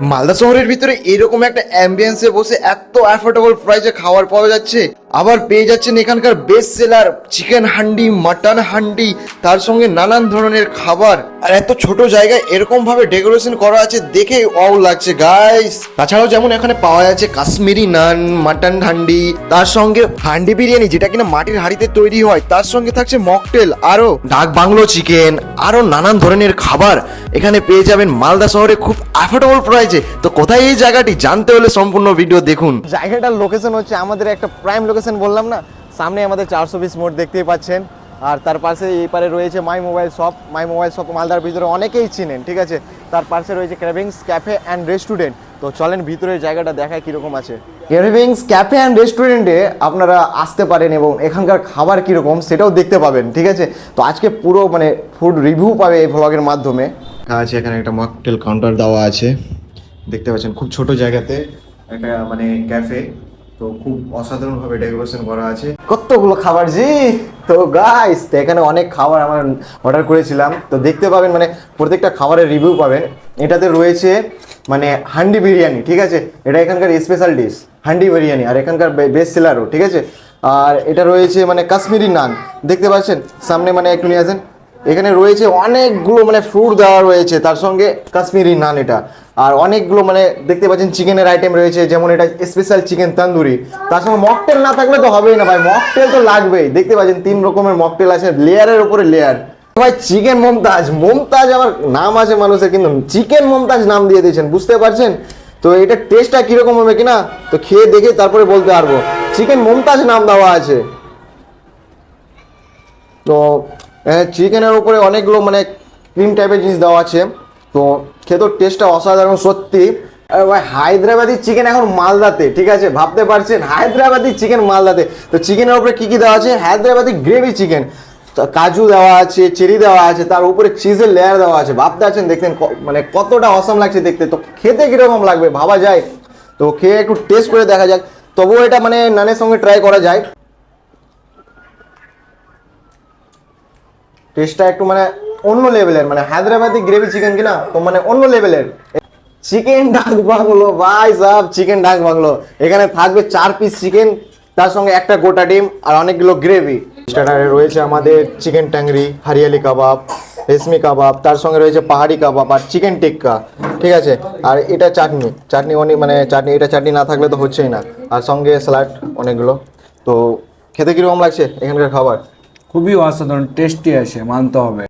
মালদা শহরের ভিতরে এরকম একটা অ্যাম্বিয়েন্সে বসে এত অ্যাফোর্ডেবল প্রাইসে খাবার পাওয়া যাচ্ছে, আবার পেয়ে যাচ্ছেন এখানকার best seller chicken handi, mutton handi, তার সঙ্গে নানান ধরনের খাবার। আর এত ছোট জায়গায় এরকম ভাবে ডেকোরেশন করা আছে, দেখে ওয়াও লাগছে গাইস। তাছাড়াও যেমন এখানে পাওয়া যাচ্ছে কাশ্মীরি নান, মাটন হান্ডি, তার সঙ্গে হান্ডি বিরিয়ানি যেটা কিনা মাটির হাঁড়িতে তৈরি হয়, তার সঙ্গে থাকছে মকটেল, আরো ডাক বাংলো চিকেন, আরো নানান ধরনের খাবার এখানে পেয়ে যাবেন মালদা শহরে খুব অ্যাফোর্ডেবল প্রাইসে। তো কোথায় এই জায়গাটি জানতে হলে সম্পূর্ণ ভিডিও দেখুন। জায়গাটার লোকেশন হচ্ছে আমাদের একটা প্রাইম লোকেশন বললাম না, সামনে আমাদের 420 মোড় দেখতেই পাচ্ছেন। আর তার পাশে এই পারে রয়েছে my mobile shop. My mobile shop মালদার ভিতরে অনেকেই চিনেন, ঠিক আছে। তার পাশে রয়েছে ক্রেভিংস ক্যাফে অ্যান্ড রেস্টুরেন্ট। তো চলেন ভিতরের জায়গাটা দেখায় কীরকম আছে। ক্রেভিংস ক্যাফে অ্যান্ড রেস্টুরেন্টে আপনারা আসতে পারেন এবং এখানকার খাবার কীরকম সেটাও দেখতে পাবেন, ঠিক আছে। তো আজকে পুরো ফুড রিভিউ পাবে এই ভ্লগের মাধ্যমে। আছে এখানে একটা মকটেল কাউন্টার দেওয়া আছে, দেখতে পাচ্ছেন খুব ছোট জায়গাতে একটা ক্যাফে। তো খুব অসাধারণভাবে ডেকোরেশন করা আছে, কতগুলো খাবার জি। তো গাইস, তো এখানে অনেক খাবার আমার অর্ডার করেছিলাম, তো দেখতে পাবেন প্রত্যেকটা খাবারের রিভিউ পাবেন। এটাতে রয়েছে হান্ডি বিরিয়ানি, ঠিক আছে। এটা এখানকার স্পেশাল ডিশ হান্ডি বিরিয়ানি, আর এখানকার বেস্ট সেলারও, ঠিক আছে। আর এটা রয়েছে কাশ্মীরি নান, দেখতে পাচ্ছেন সামনে, একটু নিয়ে আসেন। এখানে রয়েছে অনেকগুলো ফ্রুট দেওয়া রয়েছে, তার সঙ্গে কাশ্মীরি নান এটা। আর অনেকগুলো দেখতে পাচ্ছেন চিকেনের আইটেম রয়েছে, যেমন এটা স্পেশাল চিকেন তন্দুরি। তার সঙ্গে মকটেল না থাকলে তো হবেই না ভাই, মকটেল তো লাগবেই। দেখতে পাচ্ছেন 3 রকমের মকটেল আছে, লেয়ারের উপরে লেয়ার। ভাই চিকেন মমতাজ, মমতাজ আবার নাম আছে মানুষের, কিন্তু চিকেন মমতাজ নাম দিয়ে দিয়েছেন, বুঝতে পারছেন। তো এটা টেস্টটা কিরকম হবে কিনা তো খেয়ে দেখে তারপরে বলতে পারবো। চিকেন মমতাজ নাম দেওয়া আছে। তো চিকেনের উপরে অনেকগুলো ক্রিম টাইপের জিনিস দেওয়া আছে। তো খেতে টেস্টটা অসাধারণ সত্যি। ভাই হায়দ্রাবাদি চিকেন এখন মালদাতে, ঠিক আছে, ভাবতে পারছেন হায়দ্রাবাদি চিকেন মালদাতে। তো চিকেনের উপরে কী কী দেওয়া আছে, হায়দ্রাবাদি গ্রেভি চিকেন, কাজু দেওয়া আছে, চেরি দেওয়া আছে, তার উপরে চিজের লেয়ার দেওয়া আছে। ভাবতে আছেন দেখতেন কতটা অসাম লাগছে দেখতে। তো খেতে কীরকম লাগবে ভাবা যায়। তো খেয়ে একটু টেস্ট করে দেখা যাক। তবুও এটা নানের সঙ্গে ট্রাই করা যায়। টেস্টটা একটু অন্য লেভেলের, হায়দ্রাবাদি গ্রেভি চিকেন কিনা, তো অন্য লেভেলের। চিকেন ডাক বাংলো ভাই সাব, চিকেন ডাক বাংলো। এখানে থাকবে 4 পিস চিকেন, তার সঙ্গে একটা গোটা ডিম আর অনেকগুলো গ্রেভি। স্টার্টারে রয়েছে আমাদের চিকেন ট্যাংরি, হরিয়ালি কাবাব, রেশমি কাবাব, তার সঙ্গে রয়েছে পাহাড়ি কাবাব আর চিকেন টিক্কা, ঠিক আছে। আর এটা চাটনি অনেক চাটনি, এটা চাটনি না থাকলে তো হচ্ছেই না। আর সঙ্গে স্যালাড অনেকগুলো। তো খেতে কীরকম লাগছে এখানকার খাবার? খুবই অসাধারণ টেস্টি আছে, মানতে হবে।